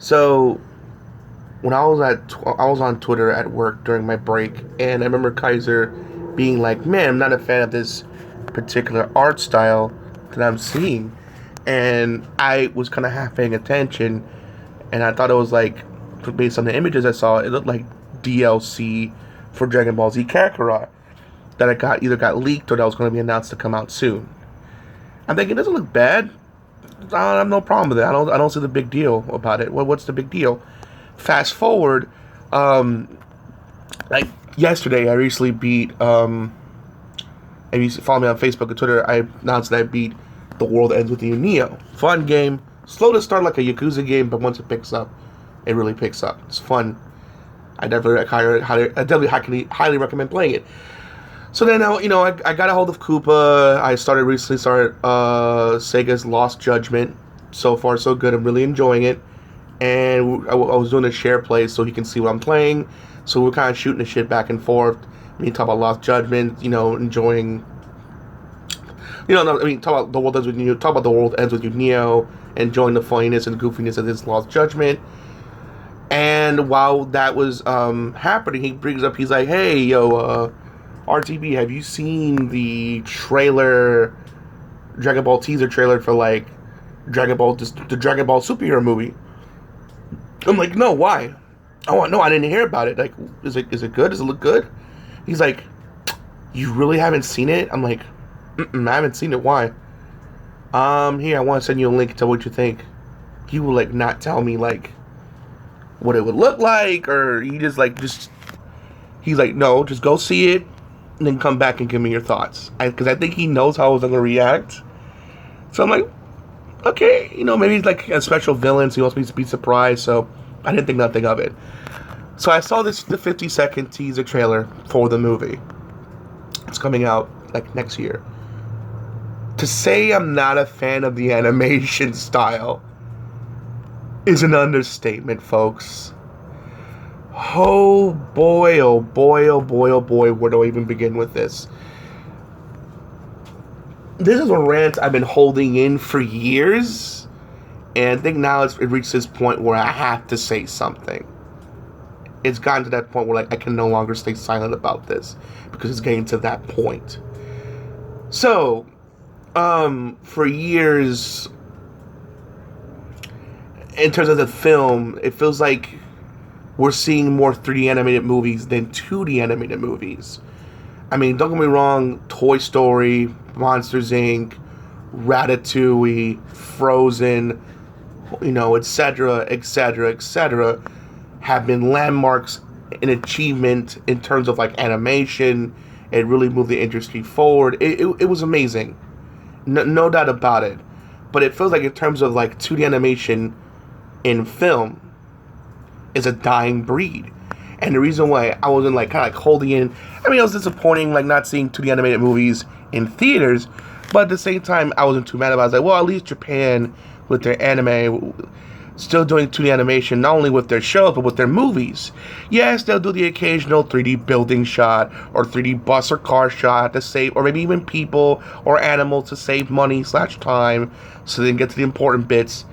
So when I was on Twitter at work during my break, and I remember Kaiser being like, "Man, I'm not a fan of this particular art style that I'm seeing," and I was kind of half paying attention, and I thought it was like, based on the images I saw, it looked like DLC for Dragon Ball Z Kakarot that I got either got leaked or that was going to be announced to come out soon. I'm thinking it doesn't look bad. I have no problem with it. I don't see the big deal about it. What's the big deal? Fast forward, like yesterday, I recently beat. And you follow me on Facebook and Twitter, I announced that I beat The World Ends With You Neo. Fun game, slow to start like a Yakuza game, but once it picks up, it really picks up. It's fun. I definitely highly recommend playing it. So then, I got a hold of Koopa. I recently started Sega's Lost Judgment. So far, so good. I'm really enjoying it. And I was doing a share play so he can see what I'm playing. So we're kind of shooting the shit back and forth. Talk about Lost Judgment, enjoying... talk about The World Ends With You, talk about The World Ends With You Neo, enjoying the funniness and goofiness of this Lost Judgment. And while that was happening, he brings up, he's like, "Hey, yo, RTB, have you seen the trailer, Dragon Ball teaser trailer for, like, the Dragon Ball superhero movie?" I'm like, "No, why?" "Oh, no, I didn't hear about it. Like, is it good? Does it look good?" He's like, "You really haven't seen it?" I'm like, I haven't seen it. Why? Here, I want to send you a link to what you think. He will, like, not tell me, like, what it would look like, or he just, he's like, "No, just go see it, and then come back and give me your thoughts." Because I think he knows how I was going to react. So I'm like, okay, maybe he's like a special villain, so he wants me to be surprised, so I didn't think nothing of it. So I saw the 50-second teaser trailer for the movie. It's coming out, like, next year. To say I'm not a fan of the animation style is an understatement, folks. Oh boy, oh boy, oh boy, oh boy, where do I even begin with this? This is a rant I've been holding in for years, and I think now it reached this point where I have to say something. It's gotten to that point where, like, I can no longer stay silent about this, because it's getting to that point. So, for years, in terms of the film, it feels like we're seeing more 3D animated movies than 2D animated movies. Don't get me wrong, Toy Story, Monsters Inc., Ratatouille, Frozen, etc., etc., etc., have been landmarks in achievement in terms of, like, animation. It really moved the industry forward. It was amazing. No doubt about it. But it feels like in terms of, like, 2D animation in film is a dying breed. And the reason why I wasn't, like, kind of, like, holding in... it was disappointing, like, not seeing 2D animated movies in theaters. But at the same time, I wasn't too mad about it. I was like, well, at least Japan, with their anime, still doing 2D animation, not only with their shows, but with their movies. Yes, they'll do the occasional 3D building shot, or 3D bus or car shot to save, or maybe even people or animals to save money / time, so they can get to the important bits.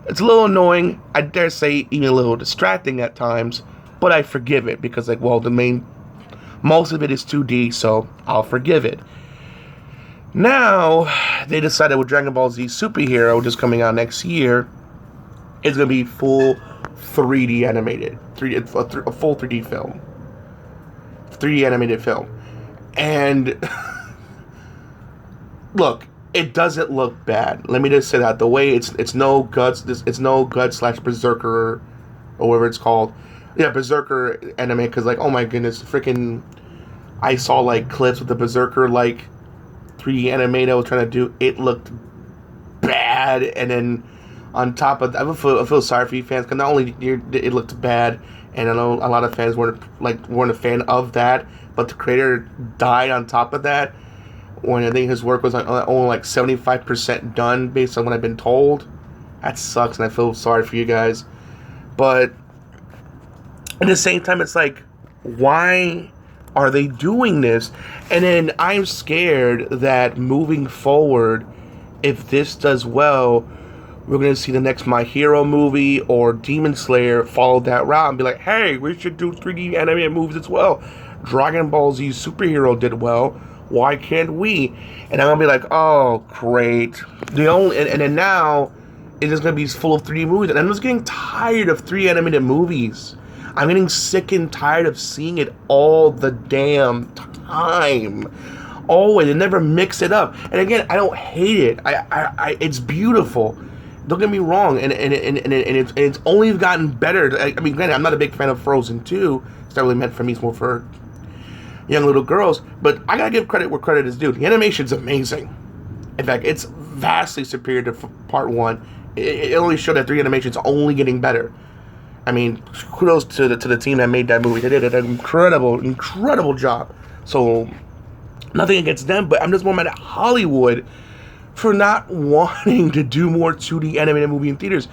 It's a little annoying, I dare say even a little distracting at times, but I forgive it, because, like, well, most of it is 2D, so I'll forgive it. Now, they decided with Dragon Ball Z Superhero, just coming out next year, it's going to be full 3D animated. A full 3D film. 3D animated film. And, look, it doesn't look bad. Let me just say that. The way it's no guts, it's no guts / Berserker, or whatever it's called. Yeah, Berserker anime, because, like, oh my goodness, freaking, I saw, like, clips with the Berserker, like, 3D anime I was trying to do. It looked bad, and then on top of that, I feel sorry for you fans, because not only it looked bad, and I know a lot of fans weren't a fan of that, but the creator died on top of that, when I think his work was only like 75% done, based on what I've been told. That sucks, and I feel sorry for you guys. But at the same time, it's like, why are they doing this? And then I'm scared that moving forward, if this does well, we're going to see the next My Hero movie or Demon Slayer follow that route and be like, hey, we should do 3D animated movies as well. Dragon Ball Z Superhero did well. Why can't we? And I'm going to be like, oh, great. And then now, it's just going to be full of 3D movies. And I'm just getting tired of 3D animated movies. I'm getting sick and tired of seeing it all the damn time. Always. They never mix it up. And again, I don't hate it. It's beautiful. Don't get me wrong, and it's only gotten better. I mean, granted, I'm not a big fan of Frozen 2. It's not really meant for me. It's more for young little girls. But I gotta give credit where credit is due. The animation's amazing. In fact, it's vastly superior to Part 1. It only showed that 3D animation's only getting better. I mean, kudos to the team that made that movie. They did an incredible job. So, nothing against them, but I'm just more mad at Hollywood for not wanting to do more 2D animated movie in theaters.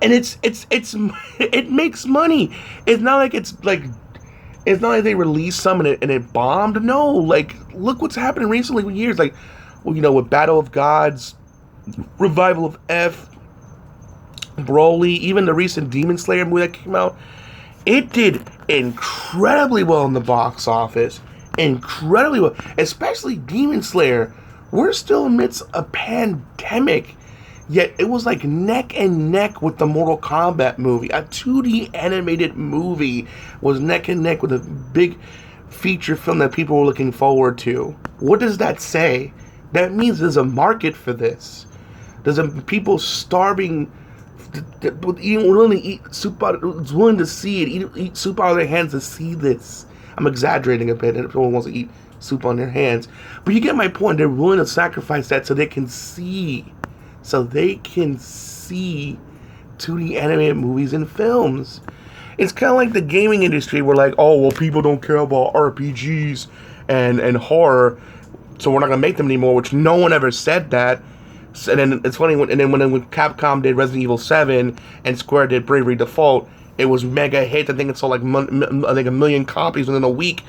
And it makes money. It's not like they released some and it bombed. No, like, look what's happening recently with years. Like, well, you know, with Battle of Gods, Revival of F, Broly, even the recent Demon Slayer movie that came out, it did incredibly well in the box office. Incredibly well. Especially Demon Slayer. We're still amidst a pandemic, yet it was like neck and neck with the Mortal Kombat movie. A 2D animated movie was neck and neck with a big feature film that people were looking forward to. What does that say? That means there's a market for this. There's people starving, willing to eat soup out, willing to see it, eat soup out of their hands to see this. I'm exaggerating a bit, and everyone wants to eat soup on their hands. But you get my point. They're willing to sacrifice that so they can see 2D animated movies and films. It's kind of like the gaming industry. We're like, oh, well, people don't care about RPGs and horror, so we're not going to make them anymore, which no one ever said that. And then it's funny, when Capcom did Resident Evil 7 and Square did Bravely Default, it was mega hit. I think it sold like a million copies within a week.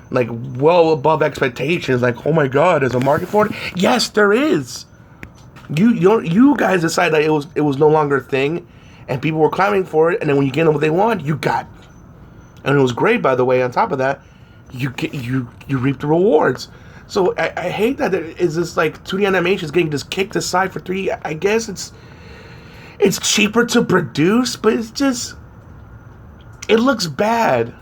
Like, well above expectations. Like, oh my god, there's a market for it? Yes, there is. You guys decided that it was no longer a thing, and people were clamoring for it, and then when you get them what they want, you got. And it was great, by the way, on top of that, you reap the rewards. So I hate that there is this, like, 2D animation is getting just kicked aside for 3D. I guess it's cheaper to produce, but it's just, it looks bad.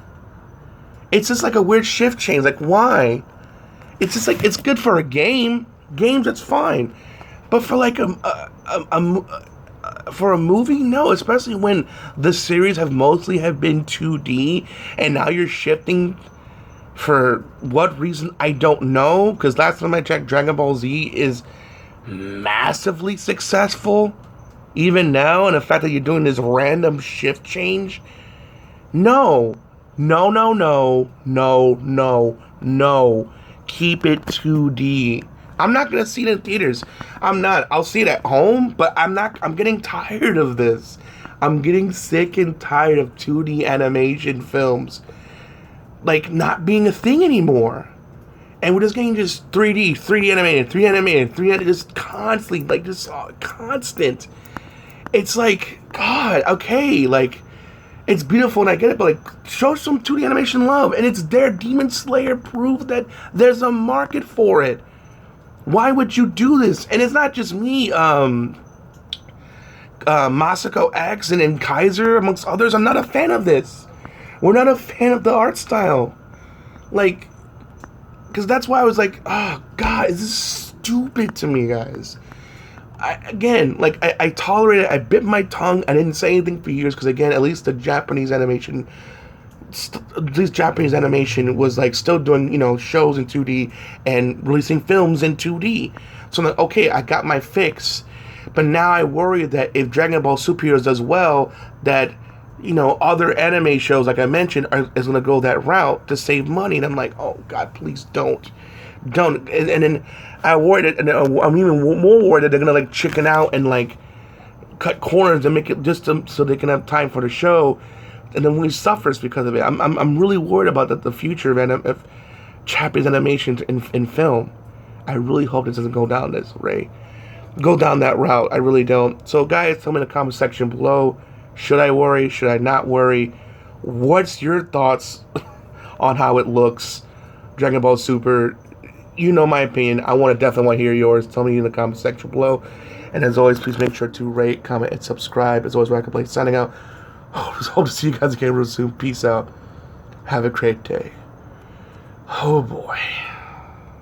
It's just like a weird shift change. Like, why? It's just like, it's good for a game. Games, that's fine. But for like for a movie, no. Especially when the series mostly have been 2D, and now you're shifting for what reason, I don't know. Because last time I checked, Dragon Ball Z is massively successful. Even now, and the fact that you're doing this random shift change. No. Keep it 2D. I'm not going to see it in theaters. I'm not. I'll see it at home, but I'm getting tired of this. I'm getting sick and tired of 2D animation films, like, not being a thing anymore. And we're just getting just 3D animated, just constantly, like, just constant. It's like, God, okay, like, it's beautiful and I get it, but like, show some 2D animation love. And it's there. Demon Slayer proved that there's a market for it. Why would you do this? And it's not just me. Masako X and Kaiser, amongst others, I'm not a fan of this. We're not a fan of the art style. Like, because that's why I was like, oh, God, this is stupid to me, guys. I tolerated it. I bit my tongue. I didn't say anything for years because, again, at least Japanese animation was like still doing, you know, shows in 2D and releasing films in 2D. So I'm like, okay, I got my fix. But now I worry that if Dragon Ball Superheroes does well, that, you know, other anime shows, like I mentioned, is going to go that route to save money. And I'm like, oh, God, please don't. And then I worried, and I'm even more worried that they're gonna like chicken out and like cut corners and make it just so they can have time for the show, and then we suffers because of it. I'm really worried about the future of Japanese animation in film. I really hope this doesn't go down this way. go down that route. I really don't. So, guys, tell me in the comment section below. Should I worry? Should I not worry? What's your thoughts on how it looks? Dragon Ball Super. You know my opinion. I definitely want to hear yours. Tell me in the comment section below. And as always, please make sure to rate, comment, and subscribe. As always, Rockingtheblade signing out. Hope to see you guys again real soon. Peace out. Have a great day. Oh boy.